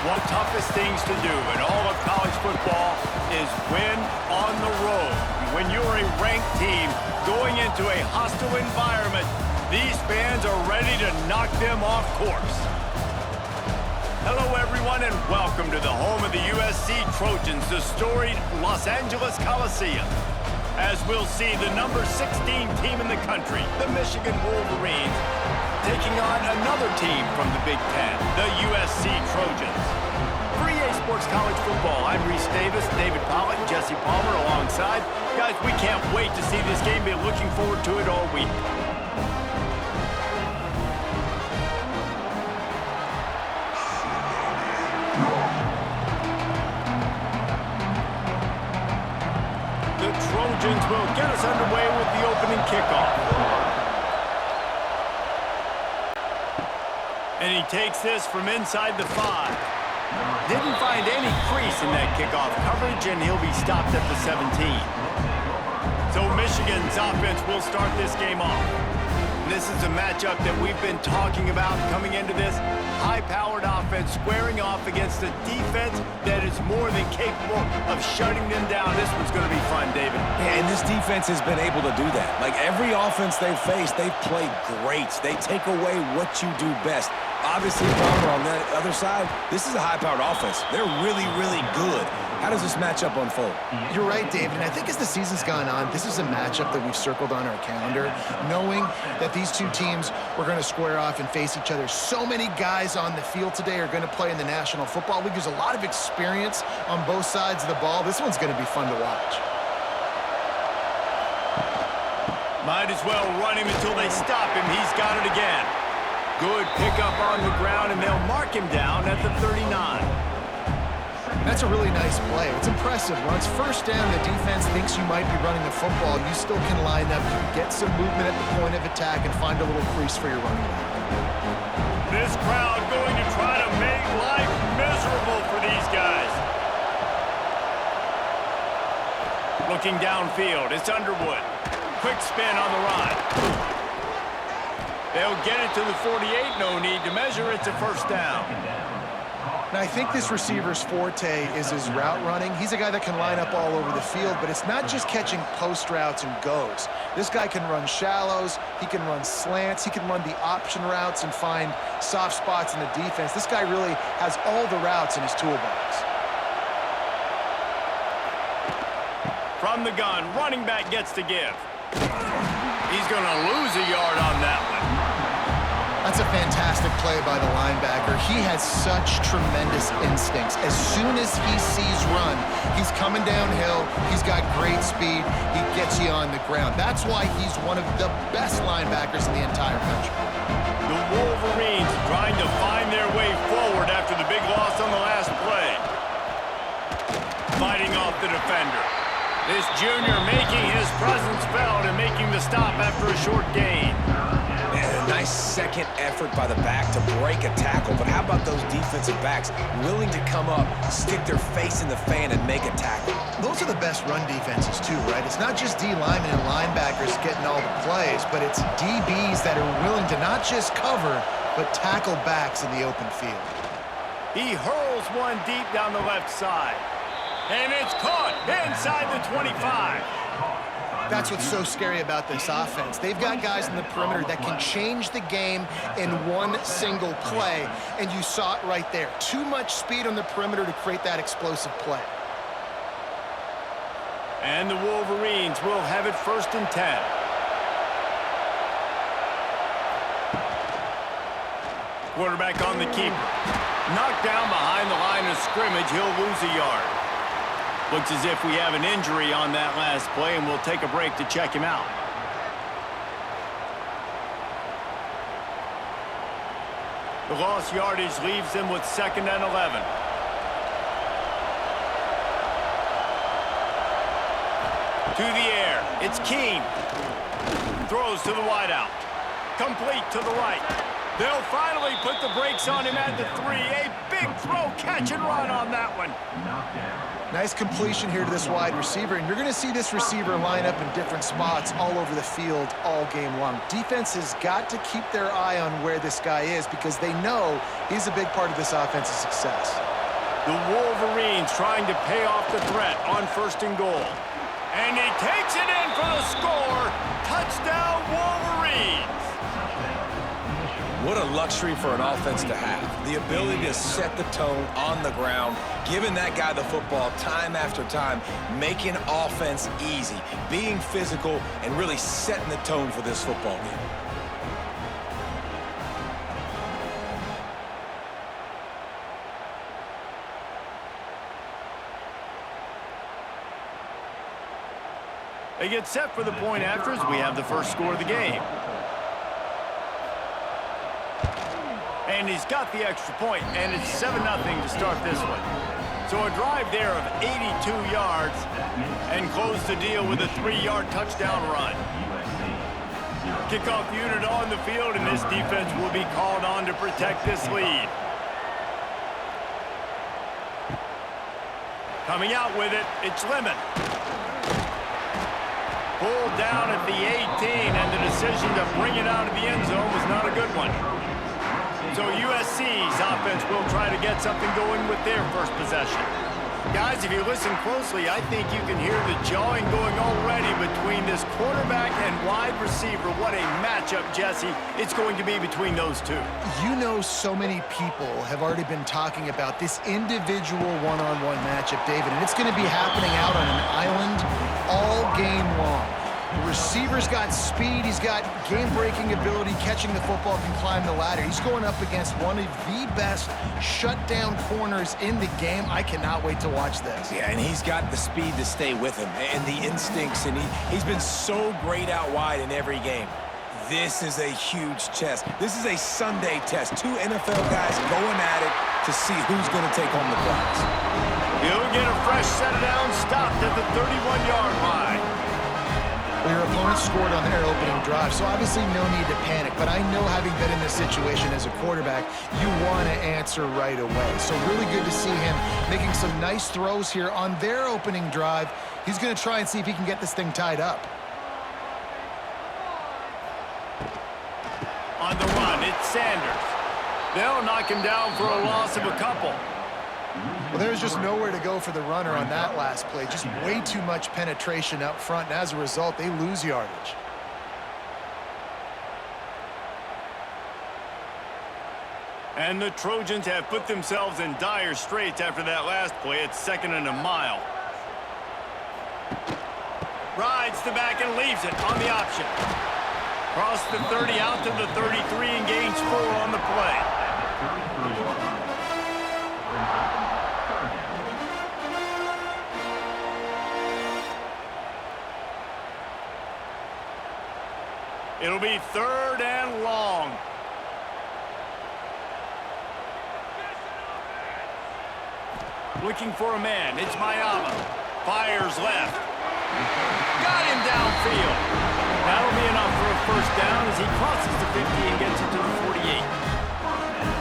One of the toughest things to do in all of college football is win on the road. When you're a ranked team going into a hostile environment, these fans are ready to knock them off course. Hello, everyone, and welcome to the home of the USC Trojans, the storied Los Angeles Coliseum. As we'll see, the number 16 team in the country, the Michigan Wolverines, taking on another team from the Big Ten, the USC Trojans. For EA Sports College Football, I'm Reese Davis, David Pollack, Jesse Palmer alongside. Guys, we can't wait to see this game. Been looking forward to it all week. The Trojans will get us underway with the opening kickoff. And he takes this from inside the 5. Didn't find any crease in that kickoff coverage, and he'll be stopped at the 17. So Michigan's offense will start this game off. This is a matchup that we've been talking about coming into this. High-powered offense squaring off against a defense that is more than capable of shutting them down. This one's going to be fun, David. Yeah, and this defense has been able to do that. Like every offense they've faced, they've played great. They take away what you do best. Obviously, Palmer, on that other side, this is a high-powered offense. They're really, really good. How does this matchup unfold? You're right, David, and I think as the season's gone on, this is a matchup that we've circled on our calendar, knowing that these two teams were going to square off and face each other. So many guys on the field today are going to play in the National Football League. There's a lot of experience on both sides of the ball. This one's going to be fun to watch. Might as well run him until they stop him. He's got it again. Good pickup on the ground, and they'll mark him down at the 39. That's a really nice play. It's impressive. Once first down, the defense thinks you might be running the football. You still can line up, you can get some movement at the point of attack, and find a little crease for your running back. This crowd going to try to make life miserable for these guys. Looking downfield, it's Underwood. Quick spin on the run. They'll get it to the 48. No need to measure. It's a first down. Now, I think this receiver's forte is his route running. He's a guy that can line up all over the field, but it's not just catching post routes and goes. This guy can run shallows, he can run slants, he can run the option routes and find soft spots in the defense. This guy really has all the routes in his toolbox. From the gun, running back gets to give. He's going to lose a yard on that one. That's a fantastic play by the linebacker. He has such tremendous instincts. As soon as he sees run, he's coming downhill. He's got great speed. He gets you on the ground. That's why he's one of the best linebackers in the entire country. The Wolverines trying to find their way forward after the big loss on the last play. Fighting off the defender. This junior making his presence felt and making the stop after a short gain. And a nice second effort by the back to break a tackle. But how about those defensive backs willing to come up, stick their face in the fan, and make a tackle? Those are the best run defenses, too, right? It's not just D linemen and linebackers getting all the plays, but it's DBs that are willing to not just cover, but tackle backs in the open field. He hurls one deep down the left side. And it's caught inside the 25. That's what's so scary about this offense. They've got guys in the perimeter that can change the game in one single play, and you saw it right there. Too much speed on the perimeter to create that explosive play. And the Wolverines will have it 1st and 10. Quarterback on the keeper. Knocked down behind the line of scrimmage. He'll lose a yard. Looks as if we have an injury on that last play, and we'll take a break to check him out. The lost yardage leaves them with 2nd and 11. To the air, it's Keene. Throws to the wideout. Complete to the right. They'll finally put the brakes on him at the 3. A big throw, catch and run on that one. Nice completion here to this wide receiver, and you're going to see this receiver line up in different spots all over the field all game long. Defense has got to keep their eye on where this guy is because they know he's a big part of this offense's success. The Wolverines trying to pay off the threat on 1st and goal. And he takes it in for the score. Touchdown, Wolverines. What a luxury for an offense to have. The ability to set the tone on the ground, giving that guy the football time after time, making offense easy, being physical, and really setting the tone for this football game. They get set for the point after as we have the first score of the game. And he's got the extra point, and it's 7-0 to start this one. So a drive there of 82 yards and close the deal with a 3-yard touchdown run. Kickoff unit on the field, and this defense will be called on to protect this lead. Coming out with it, it's Lemon. Pulled down at the 18, and the decision to bring it out of the end zone was not a good one. So USC's offense will try to get something going with their first possession. Guys, if you listen closely, I think you can hear the jawing going already between this quarterback and wide receiver. What a matchup, Jesse, it's going to be between those two. You know, so many people have already been talking about this individual one-on-one matchup, David, and it's going to be happening out on an island all game long. The receiver's got speed, he's got game-breaking ability, catching the football, can climb the ladder. He's going up against one of the best shutdown corners in the game. I cannot wait to watch this. Yeah, and he's got the speed to stay with him and the instincts, and he's been so great out wide in every game. This is a huge test. This is a Sunday test. 2 NFL guys going at it to see who's going to take home the prize. He'll get a fresh set of downs, stopped at the 31-yard line. Well, your opponent scored on their opening drive, so obviously no need to panic. But I know, having been in this situation as a quarterback, you want to answer right away. So really good to see him making some nice throws here on their opening drive. He's going to try and see if he can get this thing tied up. On the run, it's Sanders. They'll knock him down for a loss of a couple. Well, there's just nowhere to go for the runner on that last play. Just way too much penetration up front, and as a result, they lose yardage. And the Trojans have put themselves in dire straits after that last play. It's 2nd and a mile. Rides the back and leaves it on the option. Cross the 30 out to the 33 and gains 4 on the play. It'll be 3rd and long. Looking for a man. It's Mayama. Fires left. Got him downfield. That'll be enough for a first down as he crosses the 50 and gets it to the 48.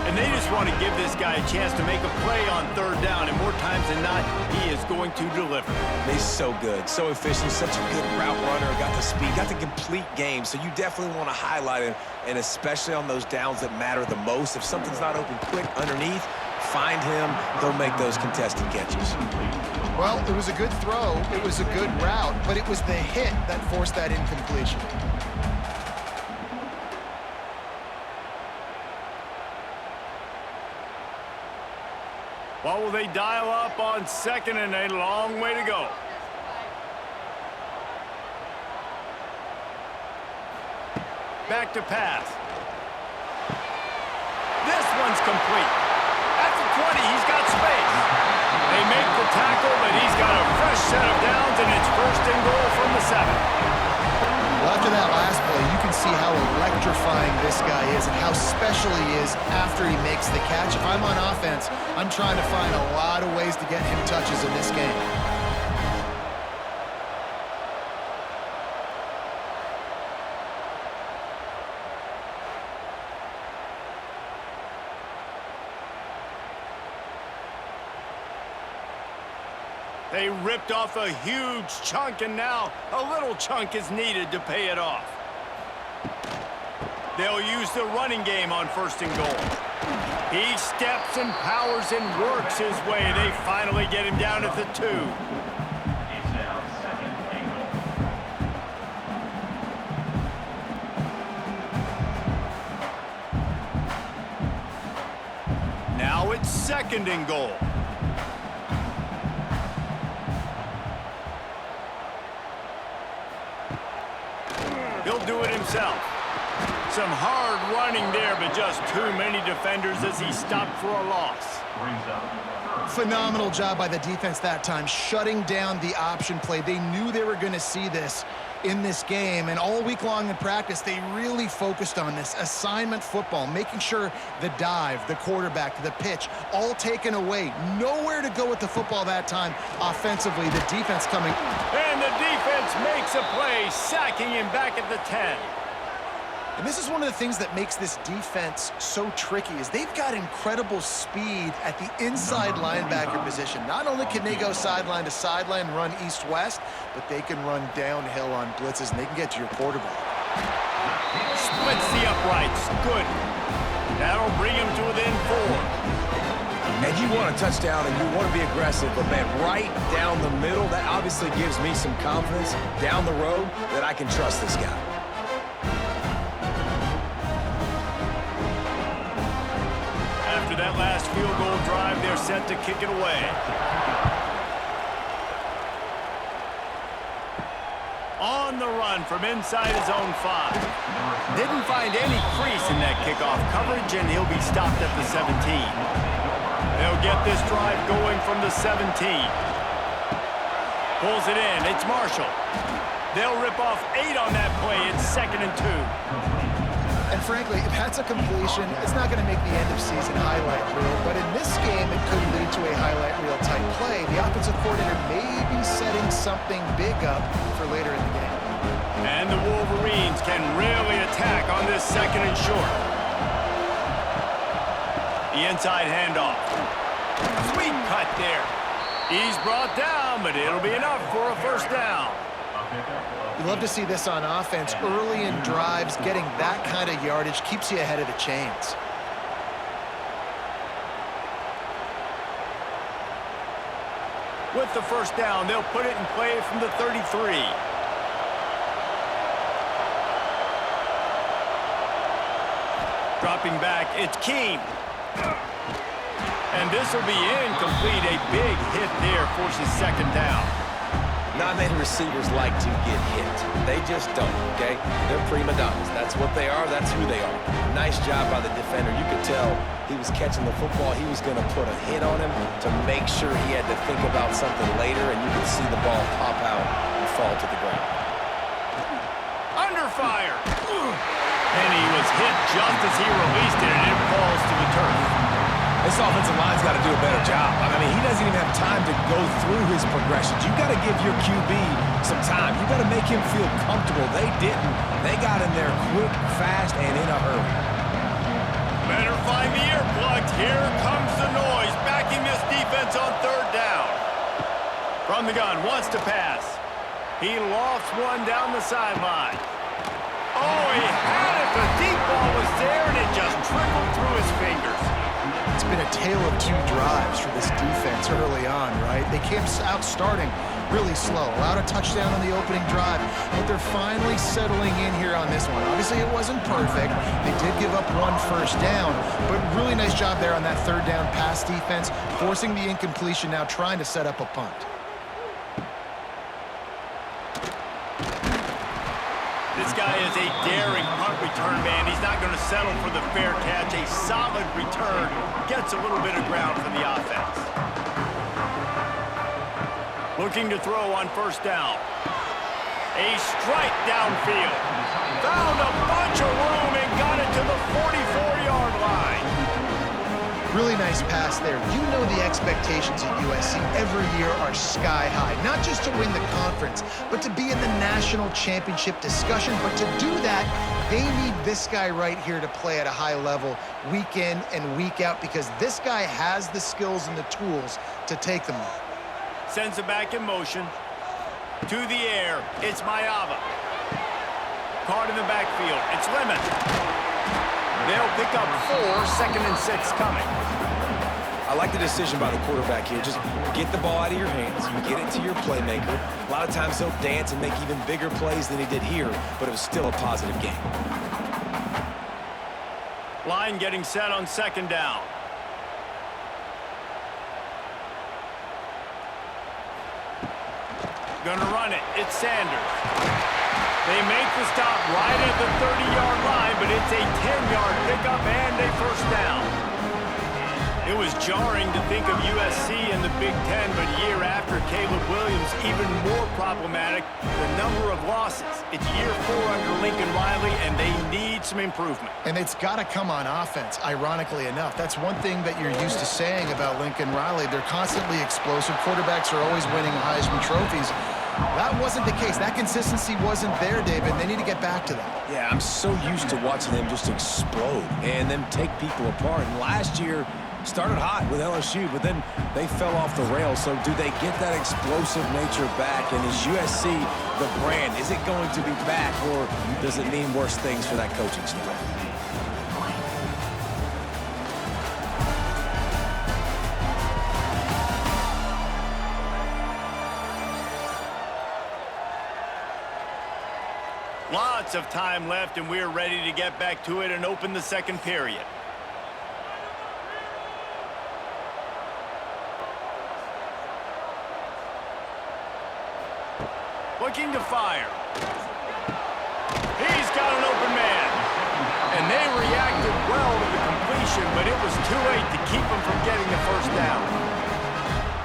And they just want to give this guy a chance to make a play on 3rd down, and more times than not, he is going to deliver. He's so good, so efficient, such a good route runner, got the speed, got the complete game, so you definitely want to highlight him, and especially on those downs that matter the most. If something's not open quick underneath, find him, he'll make those contested catches. Well, it was a good throw, it was a good route, but it was the hit that forced that incompletion. What will they dial up on 2nd and a long way to go? Back to pass. This one's complete. At the 20, he's got space. They make the tackle, but he's got a fresh set of downs, and it's 1st and goal from the 7. Well, after that last play, you can see how electrifying this guy is and how special he is after he makes the catch. If I'm on offense, I'm trying to find a lot of ways to get him touches in this game. They ripped off a huge chunk, and now a little chunk is needed to pay it off. They'll use the running game on 1st and goal. He steps and powers and works his way. They finally get him down at the 2. Now it's 2nd and goal. He'll do it himself. Some hard running there, but just too many defenders as he stopped for a loss. Phenomenal job by the defense that time, shutting down the option play. They knew they were going to see this in this game, and all week long in practice, they really focused on this assignment football, making sure the dive, the quarterback, the pitch, all taken away. Nowhere to go with the football that time offensively. The defense coming. And the defense makes a play, sacking him back at the 10. And this is one of the things that makes this defense so tricky is they've got incredible speed at the inside linebacker position. Not only can they go sideline to sideline, run east-west, but they can run downhill on blitzes, and they can get to your quarterback. Splits the uprights. Good. That'll bring him to within 4. And you want a touchdown and you want to be aggressive, but man, right down the middle, that obviously gives me some confidence down the road that I can trust this guy. After that last field goal drive, they're set to kick it away. On the run from inside his own 5. Didn't find any crease in that kickoff coverage, and he'll be stopped at the 17. They'll get this drive going from the 17. Pulls it in. It's Marshall. They'll rip off 8 on that play. It's 2nd and 2. And frankly, if that's a completion, it's not going to make the end-of-season highlight reel. But in this game, it could lead to a highlight reel type play. The offensive coordinator may be setting something big up for later in the game. And the Wolverines can really attack on this 2nd and short. The inside handoff. Sweet cut there. He's brought down, but it'll be enough for a 1st down. You love to see this on offense. Early in drives, getting that kind of yardage keeps you ahead of the chains. With the 1st down, they'll put it in play from the 33. Dropping back, it's Keene. And this will be incomplete. A big hit there forces 2nd down. Not many receivers like to get hit. They just don't, okay? They're prima donnas. That's what they are. That's who they are. Nice job by the defender. You could tell he was catching the football. He was going to put a hit on him to make sure he had to think about something later, and you could see the ball pop out and fall to the ground. Under fire. And he was hit just as he released it, and it falls to the turf. This offensive line's got to do a better job. I mean, he doesn't even have time to go through his progressions. You got to give your QB some time. You got to make him feel comfortable. They didn't. They got in there quick, fast, and in a hurry. Better find the earplugs. Here comes the noise, backing this defense on 3rd down. From the gun, wants to pass. He lofts one down the sideline. Oh, he had it. The deep ball was there, and it just trickled through his fingers. It's been a tale of 2 drives for this defense early on, right? They came out starting really slow, allowed a touchdown on the opening drive, but they're finally settling in here on this one. Obviously, it wasn't perfect. They did give up 1 1st down, but really nice job there on that 3rd down pass defense, forcing the incompletion, now trying to set up a punt. This guy is a daring punt return man. He's not going to settle for the fair catch. A solid return gets a little bit of ground for the offense. Looking to throw on 1st down. A strike downfield. Found a bunch of room and got it to the 44-yard line. Really nice pass there. You know the expectations at USC every year are sky high. Not just to win the conference, but to be in the national championship discussion. But to do that, they need this guy right here to play at a high level week in and week out, because this guy has the skills and the tools to take them there. Sends it back in motion. To the air, it's Mayava. Caught in the backfield, it's Lemon. They'll pick up 4, 2nd and 6 coming. I like the decision by the quarterback here. Just get the ball out of your hands. Get it to your playmaker. A lot of times he'll dance and make even bigger plays than he did here, but it was still a positive game. Line getting set on 2nd down. Gonna run it. It's Sanders. They make the stop right at the 30-yard line, but it's a 10-yard pickup and a 1st down. It was jarring to think of USC in the Big Ten, but year after Caleb Williams, even more problematic, the number of losses. It's year 4 under Lincoln Riley, and they need some improvement. And it's got to come on offense, ironically enough. That's one thing that you're used to saying about Lincoln Riley. They're constantly explosive. Quarterbacks are always winning Heisman trophies. That wasn't the case. That consistency wasn't there, David. They need to get back to that. Yeah, I'm so used to watching them just explode and then take people apart. And last year, started hot with LSU, but then they fell off the rails. So do they get that explosive nature back? And is USC the brand? Is it going to be back, or does it mean worse things for that coaching staff? Lots of time left, and we're ready to get back to it and open the 2nd period. Looking to fire. He's got an open man. And they reacted well to the completion, but it was too late to keep him from getting the 1st down.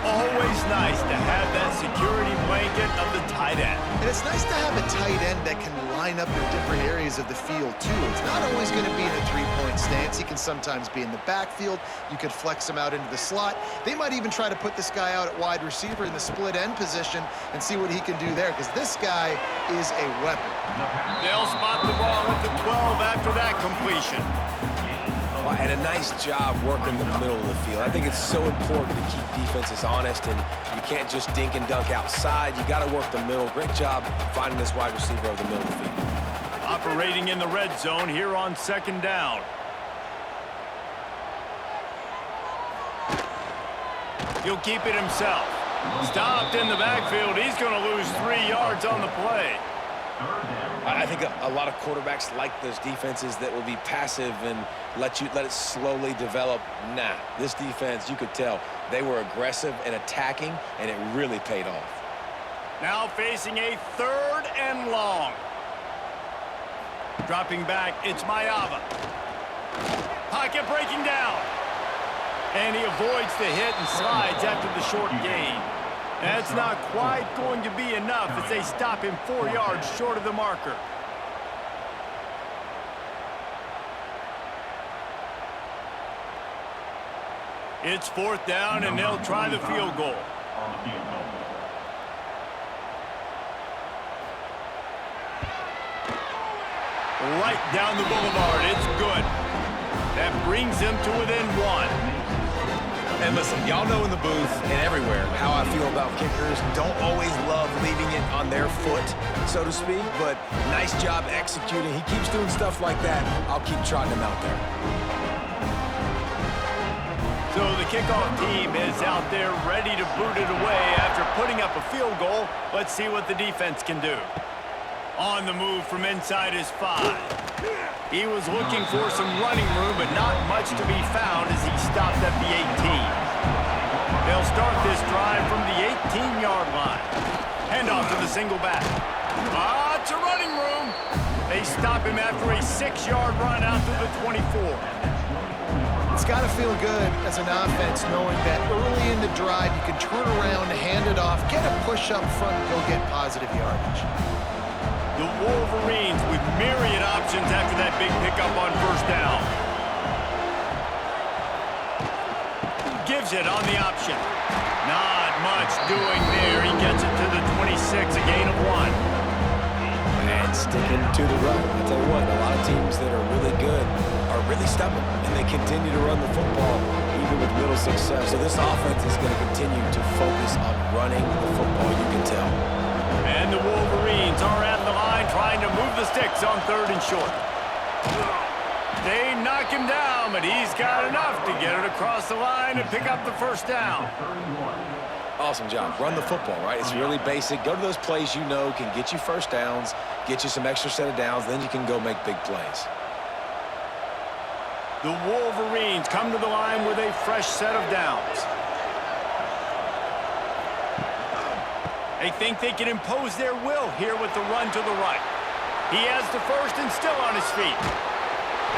Always nice to have that security blanket of the tight end. And it's nice to have a tight end that can line up in different areas of the field, too. It's not always going to be in a three-point stance. He can sometimes be in the backfield. You could flex him out into the slot. They might even try to put this guy out at wide receiver in the split end position and see what he can do there, because this guy is a weapon. They'll spot the ball at the 12 after that completion. Well, and a nice job working the middle of the field. I think it's so important to keep defenses honest, and you can't just dink and dunk outside. You got to work the middle. Great job finding this wide receiver over the middle of the field. Operating in the red zone here on 2nd down. He'll keep it himself. Stopped in the backfield. He's going to lose 3 yards on the play. I think a lot of quarterbacks like those defenses that will be passive and let it slowly develop. Nah, this defense, you could tell, they were aggressive and attacking, and it really paid off. Now facing a 3rd and long. Dropping back, it's Mayava. Pocket breaking down. And he avoids the hit and slides after the short gain. That's not quite going to be enough as they stop him 4 yards short of the marker. It's 4th down, and they'll try the field goal. Right down the boulevard. It's good. That brings them to within 1. And listen, y'all know in the booth and everywhere how I feel about kickers. Don't always love leaving it on their foot, so to speak, but nice job executing. He keeps doing stuff like that. I'll keep trotting him out there. So the kickoff team is out there ready to boot it away after putting up a field goal. Let's see what the defense can do. On the move from inside his 5. He was looking for some running room, but not much to be found as he stopped at the 18. They'll start this drive from the 18-yard line. Handoff to the single back. It's a running room. They stop him after a 6-yard run out to the 24. It's got to feel good as an offense knowing that early in the drive you can turn around, hand it off, get a push up front, and go get positive yardage. The Wolverines with myriad options after that big pickup on 1st down. Gives it on the option. Not much doing there. He gets it to the 26, a gain of 1. And sticking to the run. I tell you what, a lot of teams that are really good are really stubborn, and they continue to run the football even with little success. So this offense is going to continue to focus on running the football, you can tell. And the Wolverines are at the line trying to move the sticks on 3rd and short. They knock him down, but he's got enough to get it across the line and pick up the first down. Awesome job. Run the football, right? It's really basic. Go to those plays you know can get you first downs, get you some extra set of downs, then you can go make big plays. The Wolverines come to the line with a fresh set of downs. They think they can impose their will here with the run to the right. He has the first and still on his feet.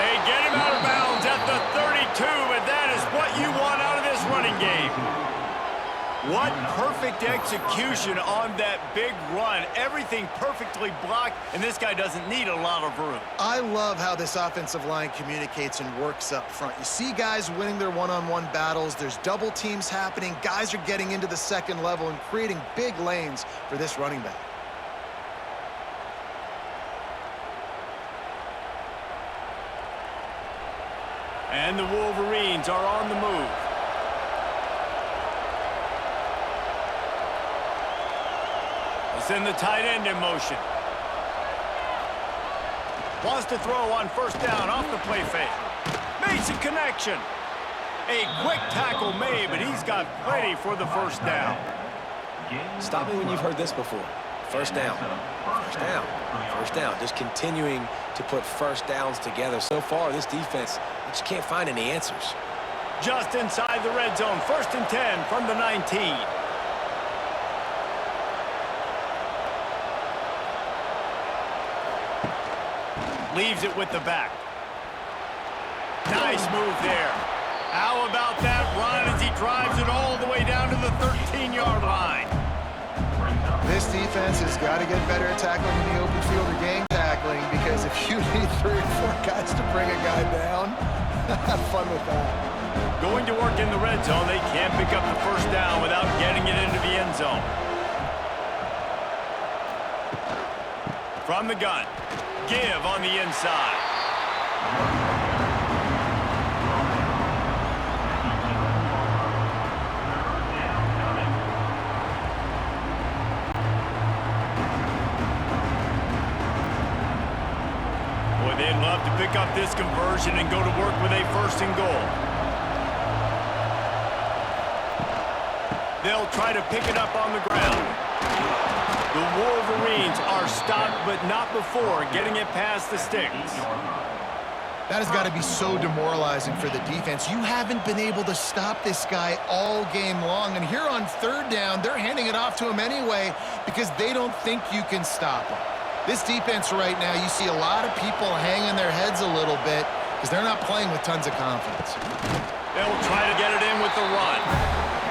They get him out of bounds at the 32, but that is what you want out of this running game. What perfect execution on that big run. Everything perfectly blocked, and this guy doesn't need a lot of room. I love how this offensive line communicates and works up front. You see guys winning their one-on-one battles. There's double teams happening. Guys are getting into the second level and creating big lanes for this running back. And the Wolverines are on the move. Send the tight end in motion. Wants to throw on first down off the play fake. Makes a connection. A quick tackle made, but he's got plenty for the first down. Stop me when you've heard this before. First down. First down. First down. Just continuing to put first downs together. So far, this defense just can't find any answers. Just inside the red zone. First and 10 from the 19. Leaves it with the back. Nice move there. How about that run as he drives it all the way down to the 13-yard line? This defense has got to get better at tackling in the open field or gang tackling, because if you need 3 or 4 guys to bring a guy down, have fun with that. Going to work in the red zone, they can't pick up the first down without getting it into the end zone. From the gun. Give on the inside. Boy, they'd love to pick up this conversion and go to work with a first and goal. They'll try to pick it up on the ground. The Wolverines are stopped, but not before getting it past the sticks. That has got to be so demoralizing for the defense. You haven't been able to stop this guy all game long, and here on third down, they're handing it off to him anyway because they don't think you can stop him. This defense right now, you see a lot of people hanging their heads a little bit because they're not playing with tons of confidence. They'll try to get it in with the run.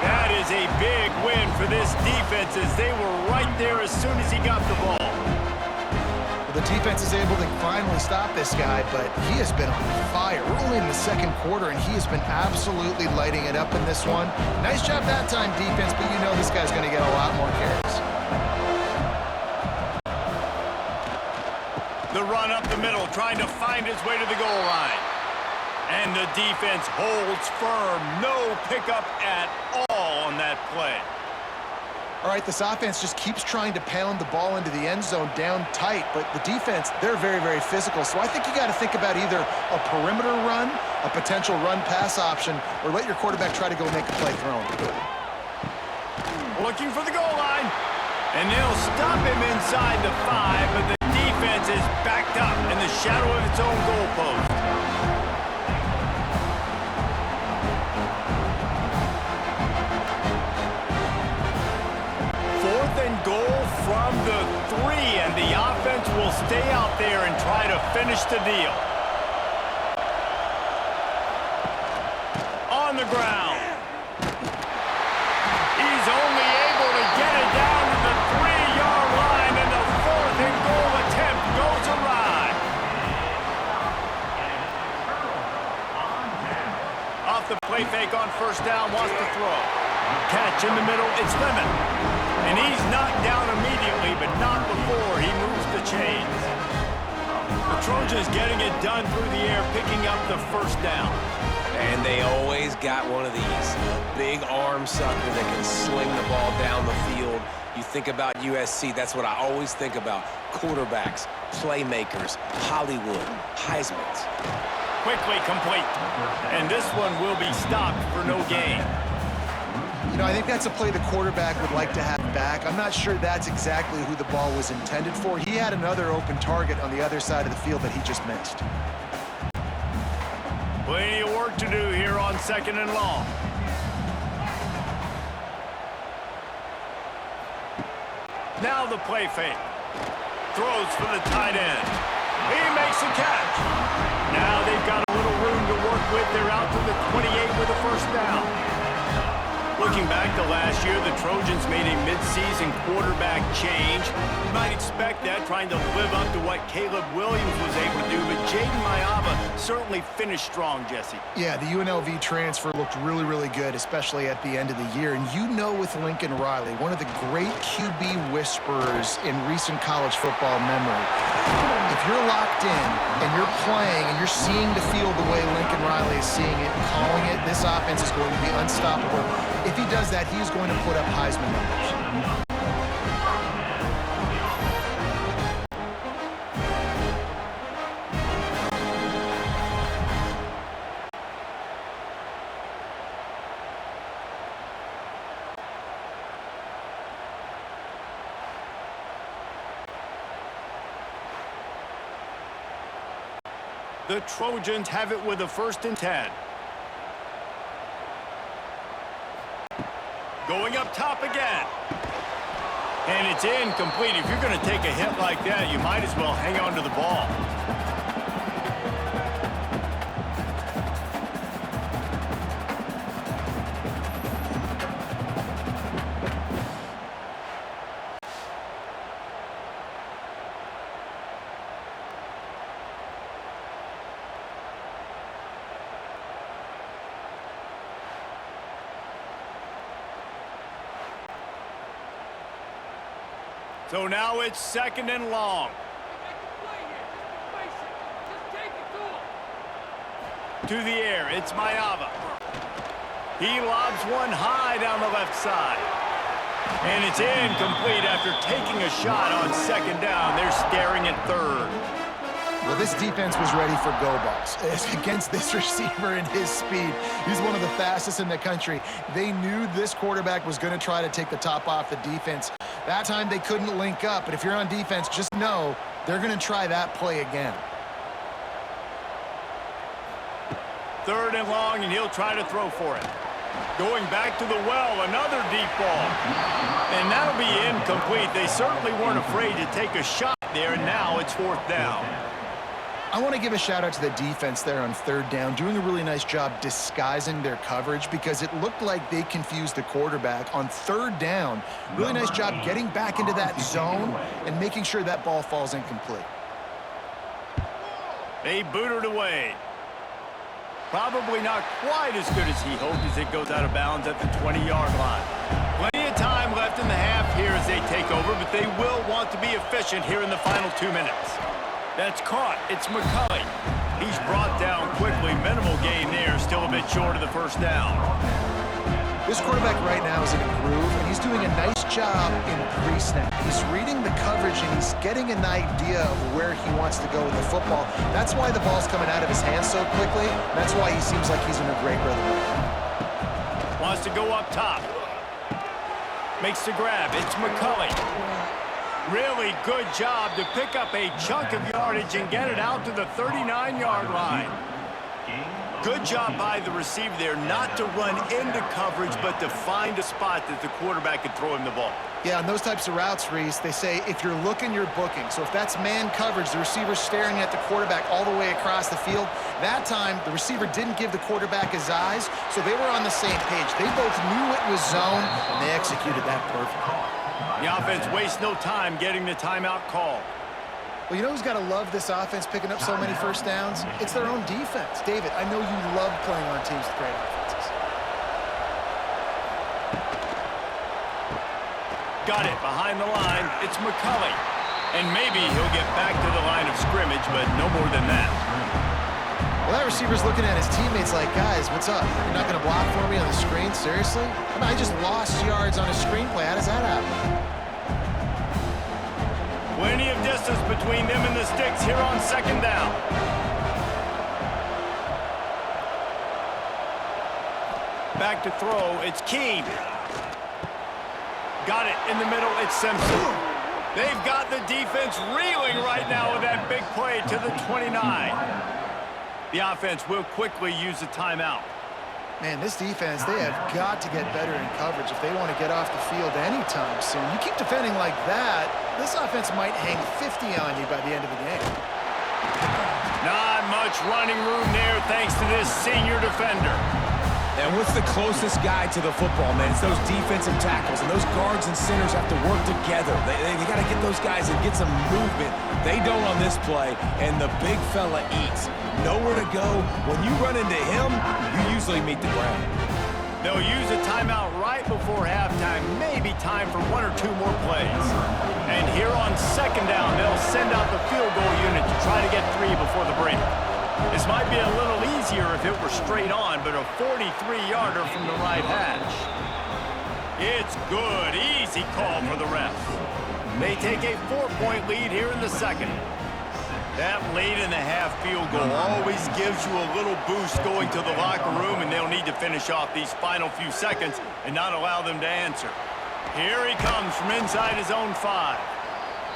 That is a big win for this defense as they were right there as soon as he got the ball. Well, the defense is able to finally stop this guy, but he has been on fire. We're only in the second quarter, and he has been absolutely lighting it up in this one. Nice job that time, defense, but you know this guy's going to get a lot more carries. The run up the middle, trying to find his way to the goal line. And the defense holds firm. No pickup at all on that play. All right, this offense just keeps trying to pound the ball into the end zone down tight, but the defense, they're very, very physical. So I think you got to think about either a perimeter run, a potential run-pass option, or let your quarterback try to go make a play throwing. Looking for the goal line. And they'll stop him inside the 5, but the defense is backed up in the shadow of its own goalpost. Goal from the 3, and the offense will stay out there and try to finish the deal. On the ground. He's only able to get it down to the 3-yard line, and the 4th and goal attempt goes awry. Off the play fake on first down, wants to throw. Catch in the middle, it's Lemon. And he's knocked down immediately, but not before he moves the chains. The Trojans getting it done through the air, picking up the first down. And they always got one of these. A big arm sucker that can sling the ball down the field. You think about USC, that's what I always think about. Quarterbacks, playmakers, Hollywood, Heismans. quickly complete. And this one will be stopped for no gain. You know, I think that's a play the quarterback would like to have back. I'm not sure that's exactly who the ball was intended for. He had another open target on the other side of the field that he just missed. Plenty of work to do here on 2nd and long. Now the play fake. Throws for the tight end. He makes a catch. Now they've got a little room to work with. They're out to the 28 with a first down. Looking back to last year, the Trojans made a midseason quarterback change. You might expect that, trying to live up to what Caleb Williams was able to do, but Jaden Mayava certainly finished strong, Jesse. Yeah, the UNLV transfer looked really, really good, especially at the end of the year. And you know, with Lincoln Riley, one of the great QB whisperers in recent college football memory, if you're locked in and you're playing and you're seeing the field the way Lincoln Riley is seeing it, calling it, this offense is going to be unstoppable. If he does that, he's going to put up Heisman numbers. The Trojans have it with a 1st and 10. Going up top again. And it's incomplete. If you're going to take a hit like that, you might as well hang on to the ball. So now it's 2nd and long. To the air, it's Mayava. He lobs one high down the left side. And it's incomplete after taking a shot on 2nd down. They're staring at 3rd. Well, this defense was ready for go balls against this receiver and his speed. He's one of the fastest in the country. They knew this quarterback was going to try to take the top off the defense. That time they couldn't link up, but if you're on defense, just know they're going to try that play again. 3rd and long, and he'll try to throw for it. Going back to the well, another deep ball. And that'll be incomplete. They certainly weren't afraid to take a shot there, and now it's 4th down. I want to give a shout out to the defense there on 3rd down, doing a really nice job disguising their coverage because it looked like they confused the quarterback on 3rd down. Really nice job getting back into that zone and making sure that ball falls incomplete. They booted away. Probably not quite as good as he hoped as it goes out of bounds at the 20-yard line. Plenty of time left in the half here as they take over, but they will want to be efficient here in the final 2 minutes. That's caught. It's McCarthy. He's brought down quickly. Minimal gain there. Still a bit short of the 1st down. This quarterback right now is in a groove, and he's doing a nice job in pre-snap. He's reading the coverage, and he's getting an idea of where he wants to go with the football. That's why the ball's coming out of his hands so quickly. That's why he seems like he's in a great rhythm. Wants to go up top. Makes the grab. It's McCully. Really good job to pick up a chunk of yardage and get it out to the 39-yard line. Good job by the receiver there, not to run into coverage, but to find a spot that the quarterback could throw him the ball. Yeah, on those types of routes, Reese, they say if you're looking, you're booking. So if that's man coverage, the receiver's staring at the quarterback all the way across the field. That time, the receiver didn't give the quarterback his eyes, so they were on the same page. They both knew it was zone, and they executed that perfectly. The offense wastes no time getting the timeout call. Well, you know who's got to love this offense picking up so many 1st downs? It's their own defense. David, I know you love playing on teams with great offenses. Got it behind the line. It's McCully. And maybe he'll get back to the line of scrimmage, but no more than that. Well, that receiver's looking at his teammates like, guys, what's up? You're not going to block for me on the screen? Seriously? I mean, I just lost yards on a screenplay. How does that happen? Plenty of distance between them and the sticks here on 2nd down. Back to throw. It's Keene. Got it in the middle. It's Simpson. They've got the defense reeling right now with that big play to the 29. The offense will quickly use a timeout. Man, this defense, they have got to get better in coverage if they want to get off the field anytime soon. You keep defending like that, this offense might hang 50 on you by the end of the game. Not much running room there thanks to this senior defender. And what's the closest guy to the football, man? It's those defensive tackles, and those guards and centers have to work together. They got to get those guys and get some movement. They don't on this play, and the big fella eats. Nowhere to go. When you run into him, you usually meet the ground. They'll use a timeout right before halftime. Maybe time for one or two more plays. And here on second down, they'll send out the field goal unit to try to get 3 before the break. This might be a little easier if it were straight on, but a 43-yarder from the right hash. It's good. Easy call for the ref. They take a 4-point lead here in the second. That late-in-the-half field goal always gives you a little boost going to the locker room, and they'll need to finish off these final few seconds and not allow them to answer. Here he comes from inside his own 5.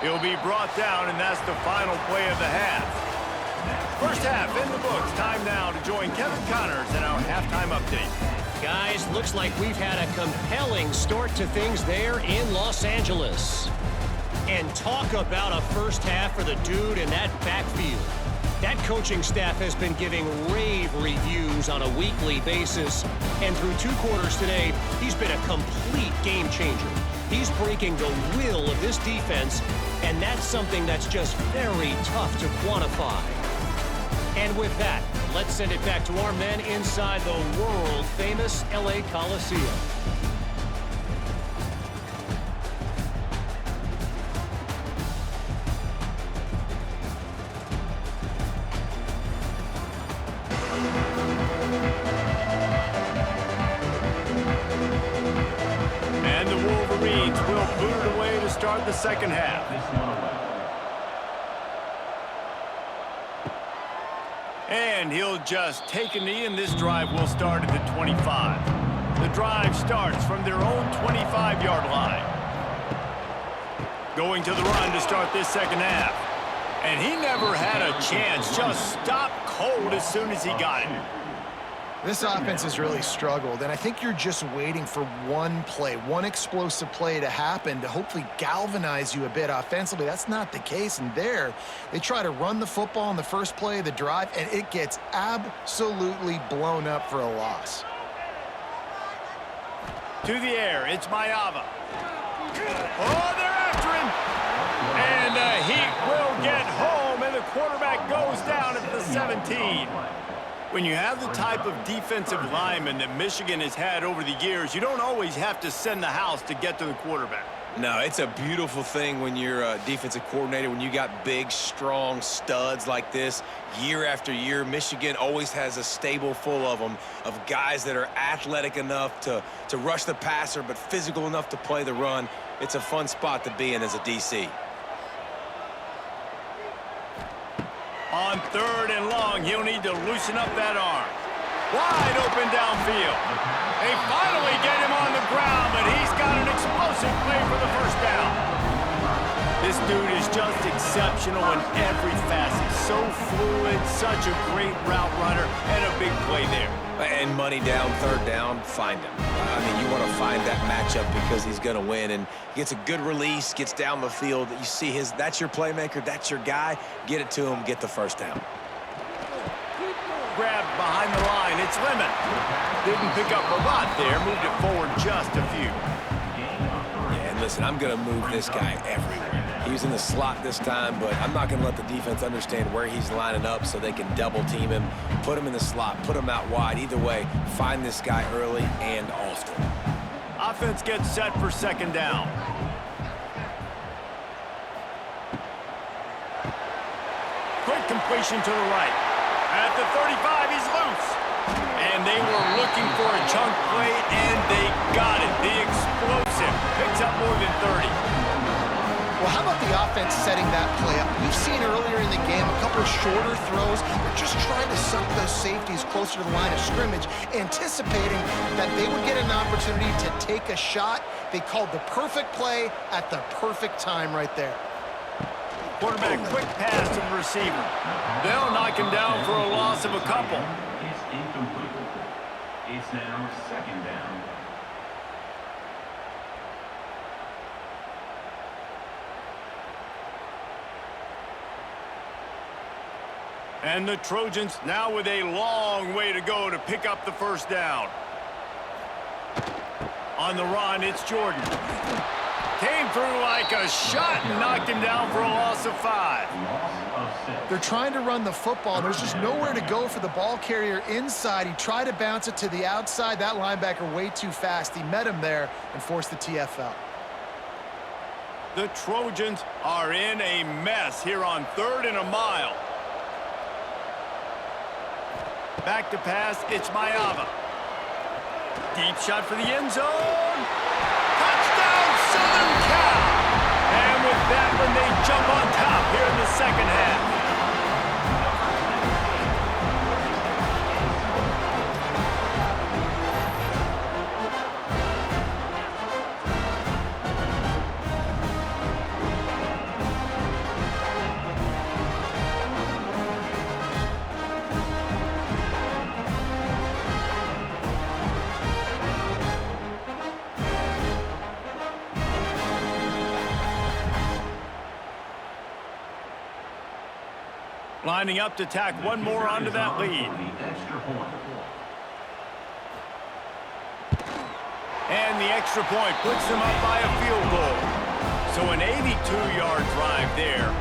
He'll be brought down, and that's the final play of the half. First half in the books. Time now to join Kevin Connors in our halftime update. Guys, looks like we've had a compelling start to things there in Los Angeles. And talk about a first half for the dude in that backfield. That coaching staff has been giving rave reviews on a weekly basis. And through 2 quarters today, he's been a complete game changer. He's breaking the will of this defense, and that's something that's just very tough to quantify. And with that, let's send it back to our men inside the world-famous LA Coliseum. And the Wolverines will boot it away to start the second half. And he'll just take a knee, and this drive will start at the 25. The drive starts from their own 25-yard line. Going to the run to start this second half. And he never had a chance, just stopped cold as soon as he got it. This offense has really struggled, and I think you're just waiting for one play, one explosive play to happen to hopefully galvanize you a bit offensively. That's not the case, and there, they try to run the football in the first play of the drive, and it gets absolutely blown up for a loss. To the air, it's Mayava. Oh, they're after him! And the Heat will get home, and the quarterback goes down at the 17. When you have the type of defensive lineman that Michigan has had over the years, you don't always have to send the house to get to the quarterback. No, it's a beautiful thing when you're a defensive coordinator, when you got big, strong studs like this. Year after year, Michigan always has a stable full of them, of guys that are athletic enough to rush the passer, but physical enough to play the run. It's a fun spot to be in as a DC. On 3rd and long, he'll need to loosen up that arm. Wide open downfield. They finally get him on the ground, but he's got an explosive play for the first down. This dude is just exceptional in every facet. So fluid, such a great route runner, and a big play there. And money down, 3rd down, find him. I mean, you want to find that matchup because he's going to win, and gets a good release, gets down the field. You see that's your playmaker, that's your guy. Get it to him, get the first down. Grabbed behind the line, it's Lemon. Didn't pick up a lot there, moved it forward just a few. Yeah, and listen, I'm going to move this guy everywhere. He's in the slot this time, but I'm not going to let the defense understand where he's lining up so they can double team him, put him in the slot, put him out wide. Either way, find this guy early and often. Offense gets set for second down. Quick completion to the right. At the 35, he's loose. And they were looking for a chunk play, and they got it. The explosive picks up more than 30. Well, how about the defense setting that play up. We've seen earlier in the game a couple of shorter throws. They're just trying to suck those safeties closer to the line of scrimmage, anticipating that they would get an opportunity to take a shot. They called the perfect play at the perfect time right there. Quarterback, quick pass to the receiver. They'll knock him down for a loss of a couple. It's incomplete. It's now second down. And the Trojans now with a long way to go to pick up the first down. On the run, it's Jordan. Came through like a shot and knocked him down for a loss of 5. They're trying to run the football. There's just nowhere to go for the ball carrier inside. He tried to bounce it to the outside. That linebacker way too fast. He met him there and forced the TFL. The Trojans are in a mess here on 3rd and a mile. Back to pass, it's Mayava. Deep shot for the end zone. Touchdown, Southern Cal! And with that one, they jump on top here in the second half. Lining up to tack one more onto that lead. And the extra point puts them up by a field goal. So an 82-yard drive there.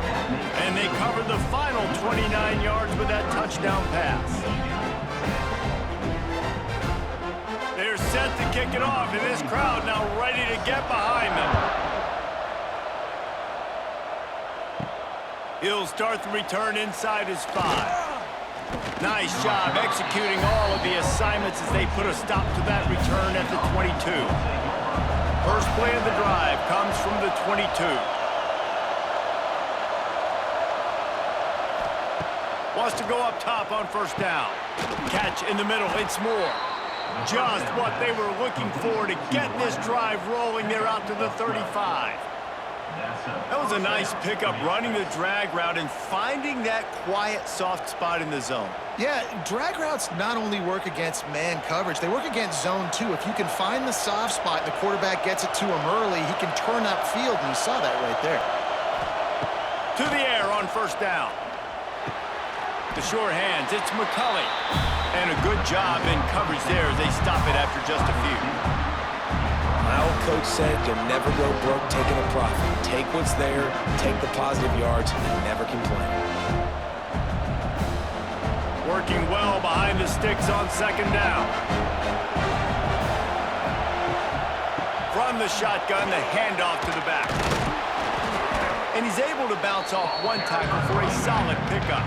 And they cover the final 29 yards with that touchdown pass. They're set to kick it off, and this crowd now ready to get behind them. He'll start the return inside his 5. Nice job executing all of the assignments as they put a stop to that return at the 22. First play of the drive comes from the 22. Wants to go up top on first down. Catch in the middle, it's Moore. Just what they were looking for to get this drive rolling there out to the 35. That was a nice pickup, running the drag route and finding that quiet, soft spot in the zone. Yeah, drag routes not only work against man coverage, they work against zone too. If you can find the soft spot and the quarterback gets it to him early, he can turn upfield, and you saw that right there. To the air on first down. The sure hands, it's McCarthy. And a good job in coverage there as they stop it after just a few. My old coach said you'll never go broke taking a profit. Take what's there, take the positive yards, and never complain. Working well behind the sticks on second down. From the shotgun, the handoff to the back. And he's able to bounce off one tackle for a solid pickup.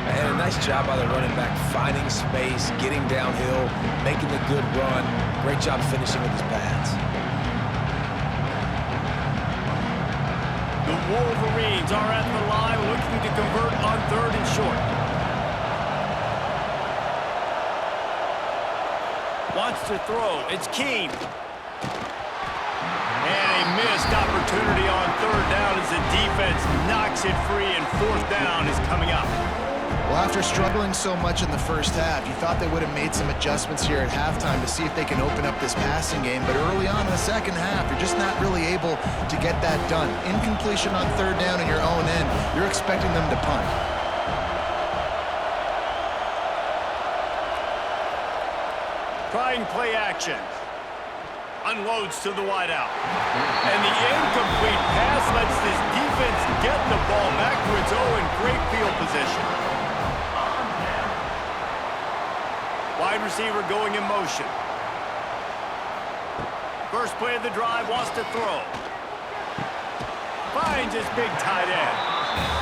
And a nice job by the running back, finding space, getting downhill, making the good run. Great job finishing with his pads. The Wolverines are at the line looking to convert on 3rd and short. Wants to throw. It's Keene. And a missed opportunity on 3rd down as the defense knocks it free, and 4th down is coming up. Well, after struggling so much in the first half, you thought they would have made some adjustments here at halftime to see if they can open up this passing game. But early on in the second half, you're just not really able to get that done. Incompletion on 3rd down in your own end, you're expecting them to punt. Trying play action. Unloads to the wideout. And the incomplete pass lets this defense get the ball back to its own in great field position. Wide receiver going in motion. First play of the drive, wants to throw. Finds his big tight end.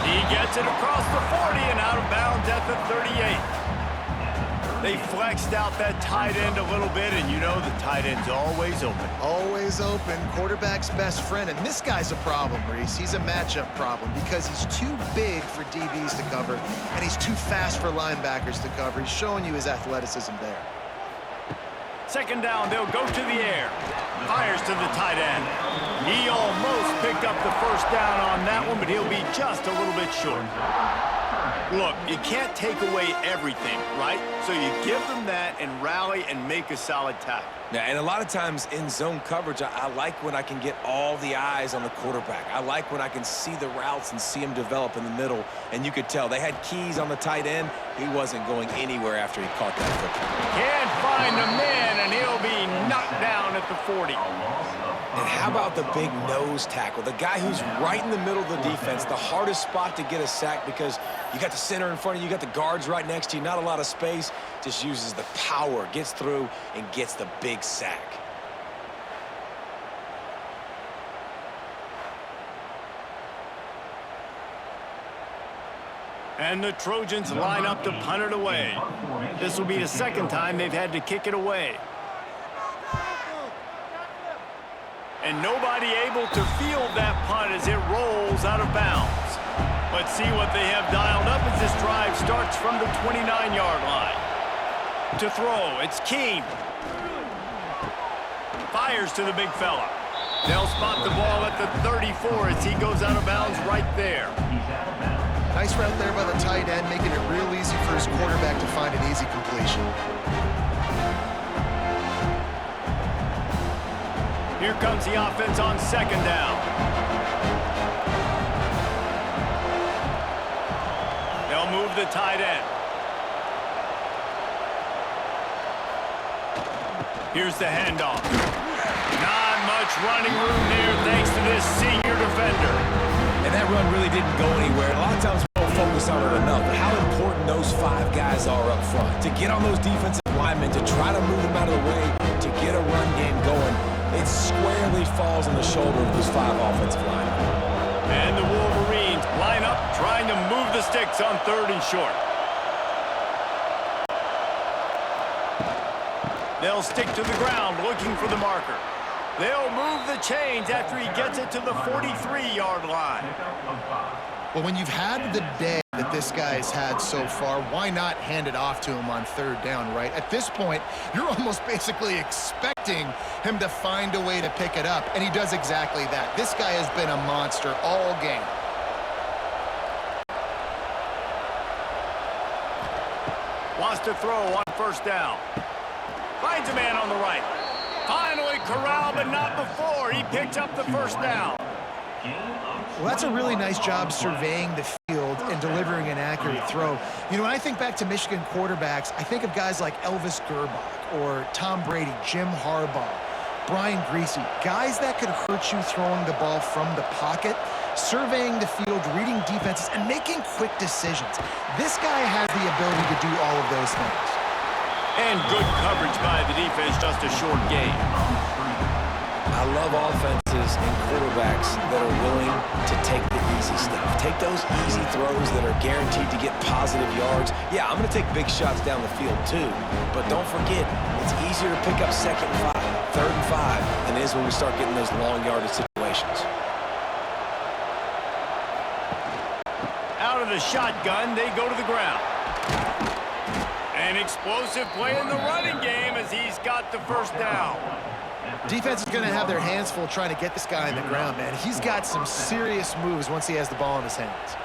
He gets it across the 40 and out of bounds at the 38. They flexed out that tight end a little bit, and you know the tight end's always open. Always open, quarterback's best friend. And this guy's a problem, Reese. He's a matchup problem because he's too big for DBs to cover, and he's too fast for linebackers to cover. He's showing you his athleticism there. Second down, they'll go to the air. Fires to the tight end. He almost picked up the first down on that one, but he'll be just a little bit short. Look, you can't take away everything, right? So you give them that and rally and make a solid tackle. Yeah, and a lot of times in zone coverage, I like when I can get all the eyes on the quarterback. I like when I can see the routes and see him develop in the middle. And you could tell they had keys on the tight end. He wasn't going anywhere after he caught that football. Can't find the man, and he'll be knocked down at the 40. And how about the big nose tackle? The guy who's right in the middle of the defense, the hardest spot to get a sack because you got the center in front of you, you got the guards right next to you, not a lot of space. Just uses the power, gets through, and gets the big sack. And the Trojans line up to punt it away. This will be the second time they've had to kick it away. And nobody able to field that punt as it rolls out of bounds. Let's see what they have dialed up as this drive starts from the 29-yard line. To throw, it's Keene. Fires to the big fella. They'll spot the ball at the 34 as he goes out of bounds right there. Nice route there by the tight end, making it real easy for his quarterback to find an easy completion. Here comes the offense on second down. They'll move the tight end. Here's the handoff. Not much running room there thanks to this senior defender. And that run really didn't go anywhere. A lot of times we don't focus on it enough, but how important those 5 guys are up front. To get on those defensive linemen, to try to move them out of the way, to get a run game going, it squarely falls on the shoulder of those 5 offensive linemen. And the Wolverines line up trying to move the sticks on 3rd and short. They'll stick to the ground looking for the marker. They'll move the chains after he gets it to the 43-yard line. Well, when you've had the day that this guy's had so far, why not hand it off to him on 3rd down, right? At this point, you're almost basically expecting him to find a way to pick it up, and he does exactly that. This guy has been a monster all game. Wants to throw on 1st down. Finds a man on the right. Finally corralled, but not before. He picks up the 1st down. Well, that's a really nice job surveying the field and delivering an accurate throw. You know, when I think back to Michigan quarterbacks, I think of guys like Elvis Gerbach or Tom Brady, Jim Harbaugh, Brian Greasy, guys that could hurt you throwing the ball from the pocket, surveying the field, reading defenses, and making quick decisions. This guy has the ability to do all of those things. And good coverage by the defense, just a short gain. I love offenses and quarterbacks that are willing to take the easy stuff. Take those easy throws that are guaranteed to get positive yards. Yeah, I'm going to take big shots down the field too, but don't forget, it's easier to pick up 2nd and 5, 3rd and 5 than it is when we start getting those long yardage situations. Out of the shotgun, they go to the ground. An explosive play in the running game as he's got the 1st down. Defense is going to have their hands full trying to get this guy on the ground, man. He's got some serious moves once he has the ball in his hands.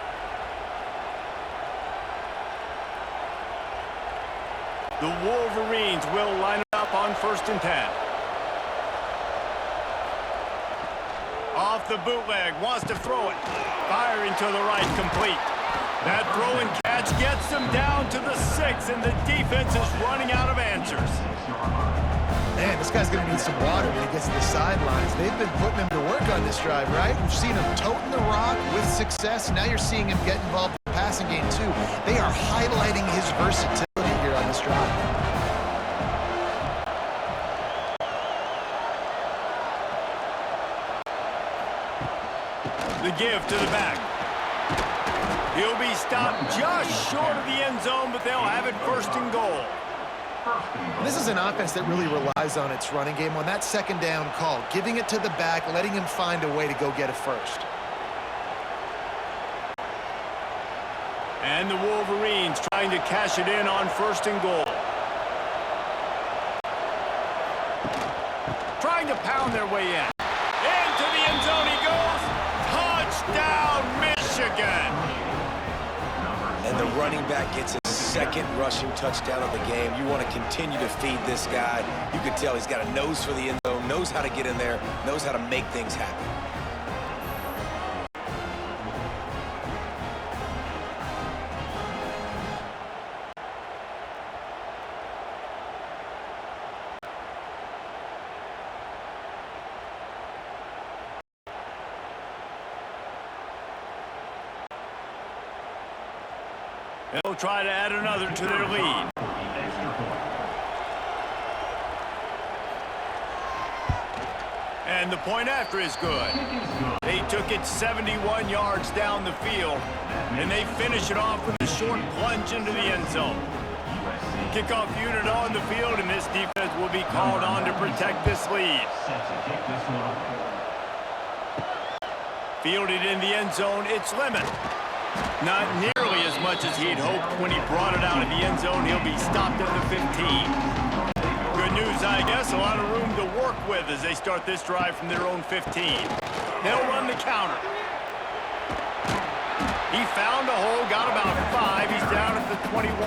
The Wolverines will line up on 1st and 10. Off the bootleg, wants to throw it. Firing to the right, complete. That throw and catch gets them down to the 6, and the defense is running out of answers. Man, this guy's going to need some water when he gets to the sidelines. They've been putting him to work on this drive, right? We've seen him toting the rock with success. Now you're seeing him get involved in the passing game, too. They are highlighting his versatility here on this drive. The give to the back. He'll be stopped just short of the end zone, but they'll have it 1st and goal. This is an offense that really relies on its running game on that second down call, giving it to the back, letting him find a way to go get a first. And the Wolverines trying to cash it in on 1st and goal. Trying to pound their way in. Into the end zone he goes. Touchdown, Michigan. And the running back gets his second rushing touchdown of the game. You want to continue to feed this guy. You can tell he's got a nose for the end zone, knows how to get in there, knows how to make things happen. They'll try to add another to their lead. And the point after is good. They took it 71 yards down the field, and they finish it off with a short plunge into the end zone. Kickoff unit on the field, and this defense will be called on to protect this lead. Fielded in the end zone, it's Lemon. Not nearly as much as he'd hoped when he brought it out of the end zone. He'll be stopped at the 15. Good news, I guess. A lot of room to work with as they start this drive from their own 15. They'll run the counter. He found a hole, got about 5. He's down at the 21.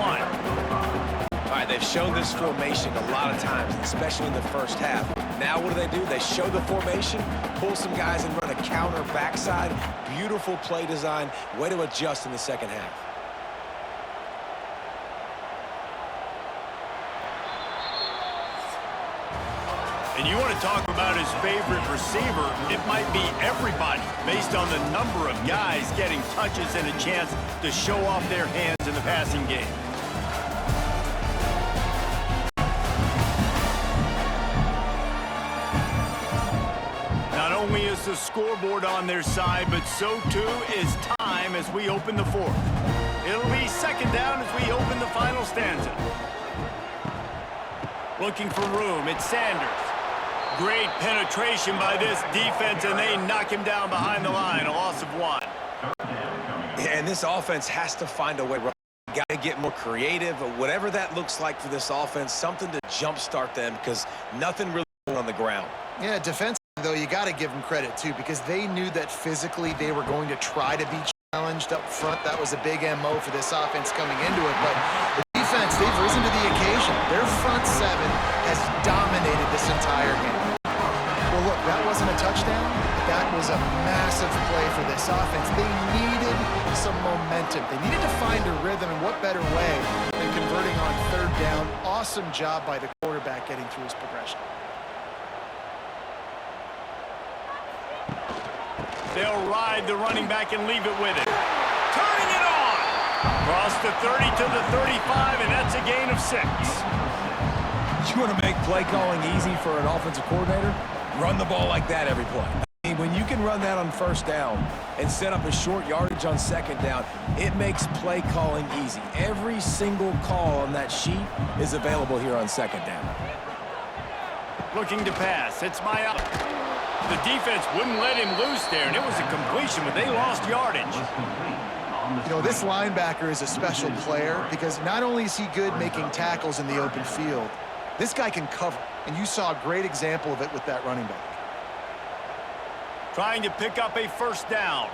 All right, they've shown this formation a lot of times, especially in the first half. Now what do? They show the formation, pull some guys and run a counter backside. Beautiful play design. Way to adjust in the second half. And you want to talk about his favorite receiver, it might be everybody based on the number of guys getting touches and a chance to show off their hands in the passing game. Not only is the scoreboard on their side, but so too is time as we open the fourth. It'll be second down as we open the final stanza. Looking for room, it's Sanders. Great penetration by this defense, and they knock him down behind the line, a loss of 1. Yeah, and this offense has to find a way. Got to get more creative, or whatever that looks like for this offense, something to jumpstart them because nothing really on the ground. Yeah, defensively, though, you got to give them credit, too, because they knew that physically they were going to try to be challenged up front. That was a big MO for this offense coming into it, but the defense, they've risen to the occasion. Their front seven has dominated this entire game. Well, look, that wasn't a touchdown. That was a massive play for this offense. They needed some momentum. They needed to find a rhythm, and what better way than converting on third down. Awesome job by the quarterback getting through his progression. They'll ride the running back and leave it with it. Turning it on! Across the 30 to the 35, and that's a gain of 6. You want to make play calling easy for an offensive coordinator? Run the ball like that every play. I mean, when you can run that on first down and set up a short yardage on second down, it makes play calling easy. Every single call on that sheet is available here on second down. Looking to pass. It's Maya. The defense wouldn't let him loose there, and it was a completion, but they lost yardage. You know, this linebacker is a special player because not only is he good making tackles in the open field, this guy can cover, and you saw a great example of it with that running back. Trying to pick up a first down.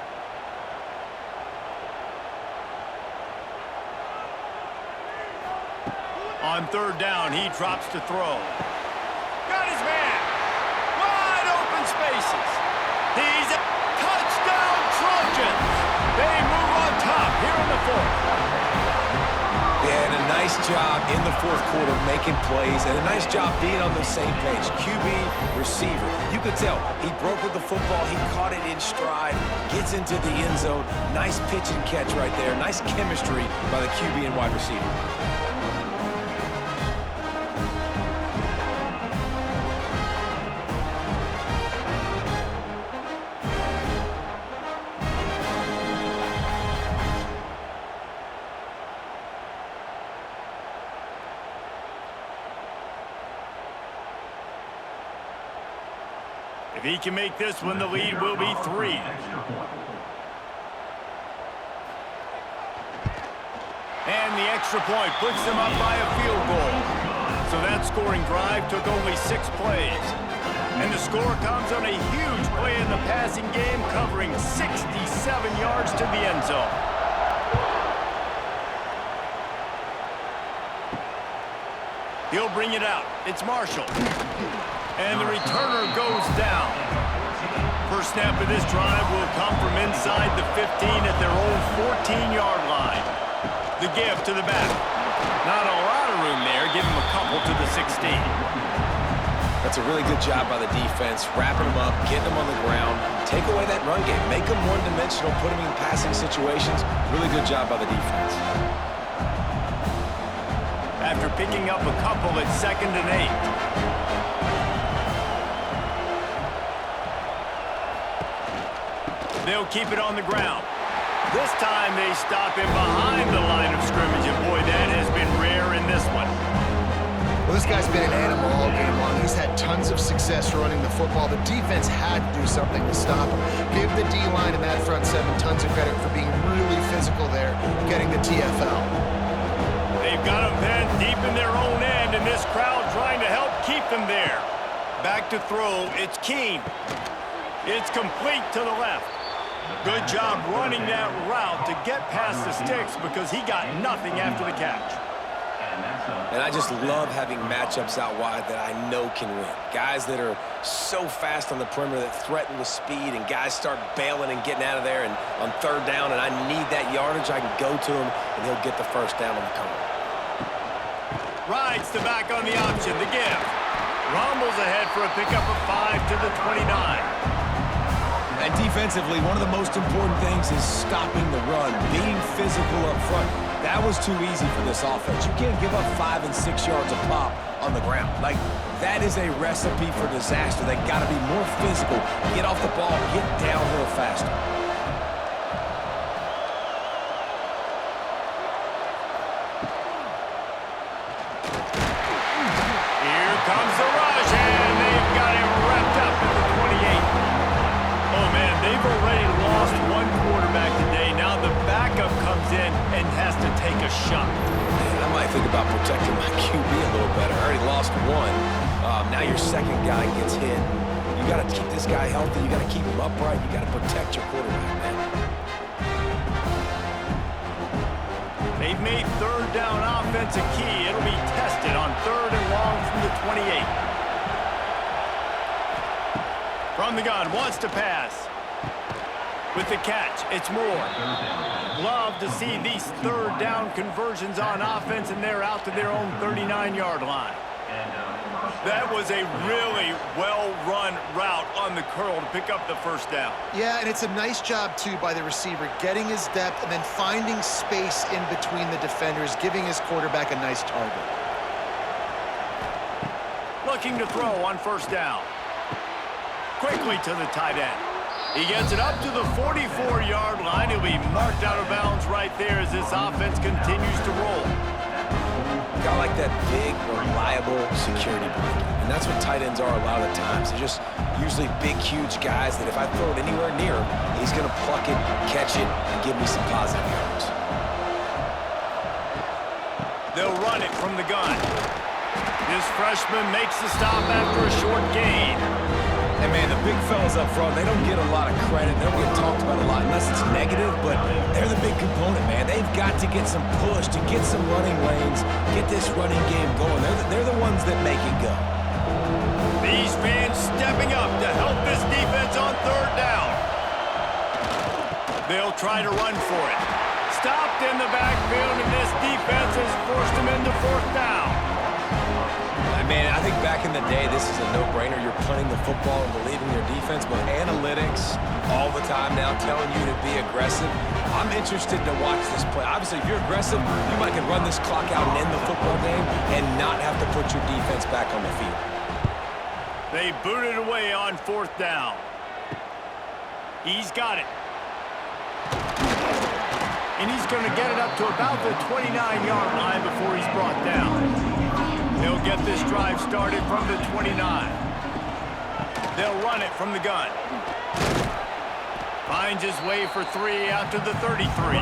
On third down, he drops to throw. Got his man. Wide open spaces. He's a touchdown Trojans. They move on top here in the fourth. And a nice job in the fourth quarter making plays, and a nice job being on the same page. QB, receiver. You could tell he broke with the football. He caught it in stride, gets into the end zone. Nice pitch and catch right there. Nice chemistry by the QB and wide receiver. If he can make this one, the lead will be 3. And the extra point puts them up by a field goal. So that scoring drive took only 6 plays. And the score comes on a huge play in the passing game, covering 67 yards to the end zone. He'll bring it out. It's Marshall. And the returner goes down. First snap of this drive will come from inside the 15 at their own 14-yard line. The give to the back. Not a lot of room there. Give him a couple to the 16. That's a really good job by the defense, wrapping them up, getting them on the ground. Take away that run game. Make them one-dimensional, put them in passing situations. Really good job by the defense. After picking up a couple, it's 2nd and 8. They'll keep it on the ground. This time they stop him behind the line of scrimmage, and boy, that has been rare in this one. Well, this guy's been an animal all game long. He's had tons of success running the football. The defense had to do something to stop him. Give the D-line and that front 7 tons of credit for being really physical there, getting the TFL. They've got him then deep in their own end, and this crowd trying to help keep them there. Back to throw, it's Keene. It's complete to the left. Good job running that route to get past the sticks because he got nothing after the catch. And I just love having matchups out wide that I know can win. Guys that are so fast on the perimeter that threaten with speed, and guys start bailing and getting out of there and on 3rd down, and I need that yardage. I can go to him, and he'll get the first down on the cover. Rides the back on the option, the give. Rumbles ahead for a pickup of 5 to the 29. And defensively, one of the most important things is stopping the run, being physical up front. That was too easy for this offense. You can't give up 5 and 6 yards a pop on the ground. Like, that is a recipe for disaster. They got to be more physical, get off the ball, get downhill faster. Here comes the rush, and they've got him wrapped up at the 28. Oh, man, they've already lost one quarterback today. Now the backup comes in and has to take a shot. Man, I might think about protecting my QB a little better. I already lost one. Now your second guy gets hit. You got to keep this guy healthy. You got to keep him upright. You got to protect your quarterback, man. They've made 3rd down offense a key. It'll be tested on 3rd and long from the 28. From the gun, wants to pass. With the catch, it's Moore. Love to see these 3rd down conversions on offense, and they're out to their own 39-yard line. That was a really well-run route on the curl to pick up the first down. Yeah, and it's a nice job, too, by the receiver, getting his depth and then finding space in between the defenders, giving his quarterback a nice target. Looking to throw on 1st down. Quickly to the tight end. He gets it up to the 44-yard line. He'll be marked out of bounds right there as this offense continues to roll. Got like that big, reliable security blanket. And that's what tight ends are a lot of the times. They're just usually big, huge guys that if I throw it anywhere near him, he's going to pluck it, catch it, and give me some positive yards. They'll run it from the gun. This freshman makes the stop after a short gain. And, man, the big fellas up front, they don't get a lot of credit. They don't get talked about a lot unless it's negative, but they're the big component, man. They've got to get some push, to get some running lanes, get this running game going. They're the ones that make it go. These fans stepping up to help this defense on 3rd down. They'll try to run for it. Stopped in the backfield, and this defense has forced them into 4th down. Man, I think back in the day, this is a no-brainer. You're punting the football and believing your defense, but analytics all the time now telling you to be aggressive. I'm interested to watch this play. Obviously, if you're aggressive, you might can run this clock out and end the football game and not have to put your defense back on the field. They boot it away on 4th down. He's got it. And he's going to get it up to about the 29-yard line before he's brought down. He'll get this drive started from the 29. They'll run it from the gun. Finds his way for 3 after the 33.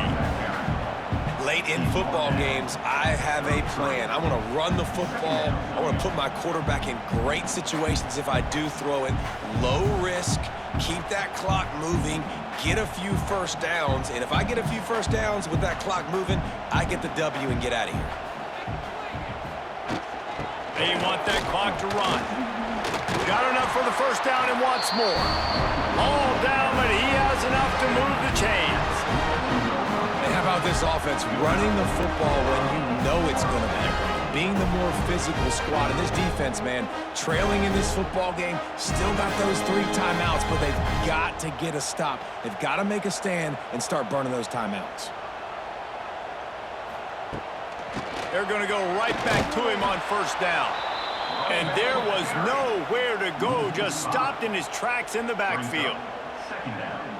Late in football games, I have a plan. I want to run the football. I want to put my quarterback in great situations if I do throw it. Low risk, keep that clock moving, get a few first downs. And if I get a few first downs with that clock moving, I get the W and get out of here. They want that clock to run. Got enough for the first down and wants more. All down, but he has enough to move the chains. And how about this offense running the football when you know it's going to be? Being the more physical squad. And this defense, man, trailing in this football game, still got those 3 timeouts, but they've got to get a stop. They've got to make a stand and start burning those timeouts. They're going to go right back to him on first down. And there was nowhere to go, just stopped in his tracks in the backfield.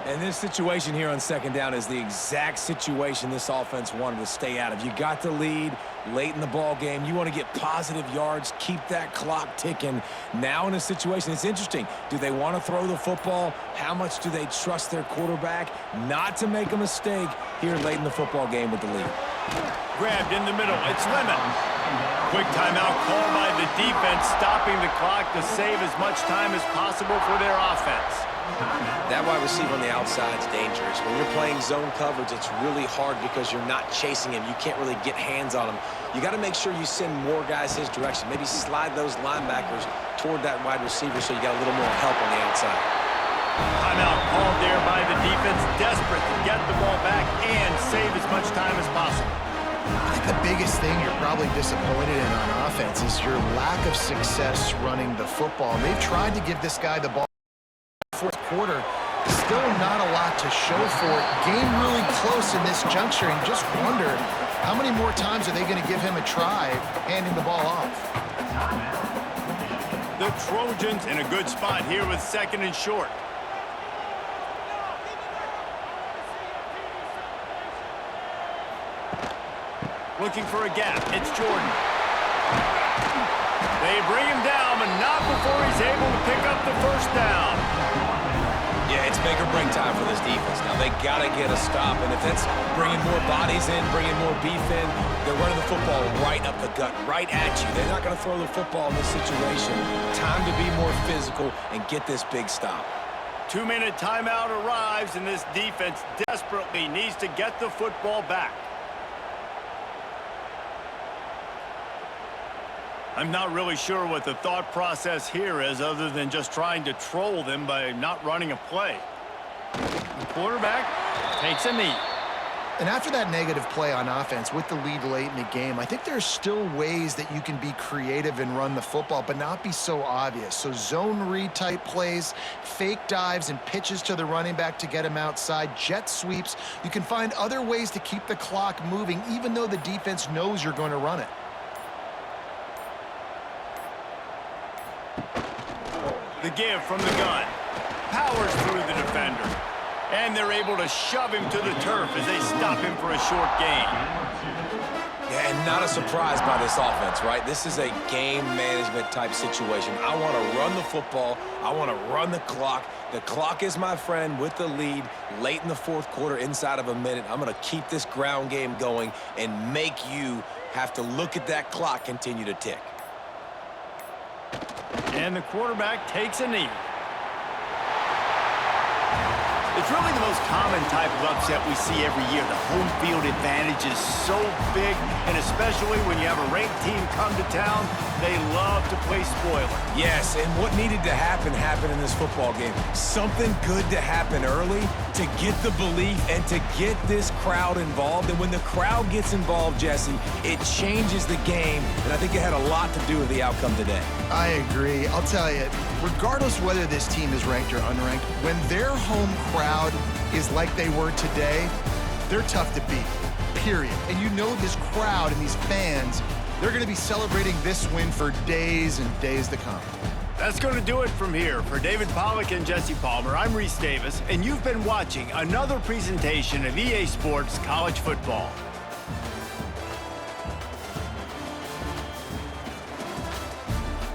And this situation here on second down is the exact situation this offense wanted to stay out of. You got the lead late in the ball game. You want to get positive yards, keep that clock ticking. Now in a situation, it's interesting. Do they want to throw the football? How much do they trust their quarterback not to make a mistake here late in the football game with the lead? Grabbed in the middle. It's Lemon. Quick timeout called by the defense, stopping the clock to save as much time as possible for their offense. That wide receiver on the outside is dangerous. When you're playing zone coverage, it's really hard because you're not chasing him. You can't really get hands on him. You got to make sure you send more guys his direction. Maybe slide those linebackers toward that wide receiver so you got a little more help on the outside. Timeout called there by the defense, desperate to get the ball back and save as much time as possible. I think the biggest thing you're probably disappointed in on offense is your lack of success running the football. They've tried to give this guy the ball in the fourth quarter. Still not a lot to show for it. Game really close in this juncture, and just wonder how many more times are they going to give him a try handing the ball off. The Trojans in a good spot here with second and short. Looking for a gap. It's Jordan. They bring him down, but not before he's able to pick up the first down. Yeah, it's make or break time for this defense. Now, they got to get a stop, and if that's bringing more bodies in, bringing more beef in, they're running the football right up the gut, right at you. They're not going to throw the football in this situation. Time to be more physical and get this big stop. 2-minute timeout arrives, and this defense desperately needs to get the football back. I'm not really sure what the thought process here is other than just trying to troll them by not running a play. The quarterback takes a knee. And after that negative play on offense with the lead late in the game, I think there's still ways that you can be creative and run the football, but not be so obvious. So zone read type plays, fake dives and pitches to the running back to get him outside, jet sweeps. You can find other ways to keep the clock moving even though the defense knows you're going to run it. The give from the gun. Powers through the defender. And they're able to shove him to the turf as they stop him for a short gain. Yeah, and not a surprise by this offense, right? This is a game management type situation. I want to run the football. I want to run the clock. The clock is my friend with the lead late in the fourth quarter, inside of a minute. I'm going to keep this ground game going and make you have to look at that clock continue to tick. And the quarterback takes a knee. It's really the most common type of upset we see every year. The home field advantage is so big, and especially when you have a ranked team come to town, they love to play spoiler. Yes, and what needed to happen happened in this football game. Something good to happen early to get the belief and to get this crowd involved. And when the crowd gets involved, Jesse, it changes the game, and I think it had a lot to do with the outcome today. I agree. I'll tell you, regardless whether this team is ranked or unranked, when their home crowd is like they were today, they're tough to beat, period. And you know this crowd and these fans, they're going to be celebrating this win for days and days to come. That's going to do it from here. For David Pollack and Jesse Palmer, I'm Reese Davis, and you've been watching another presentation of EA Sports College Football.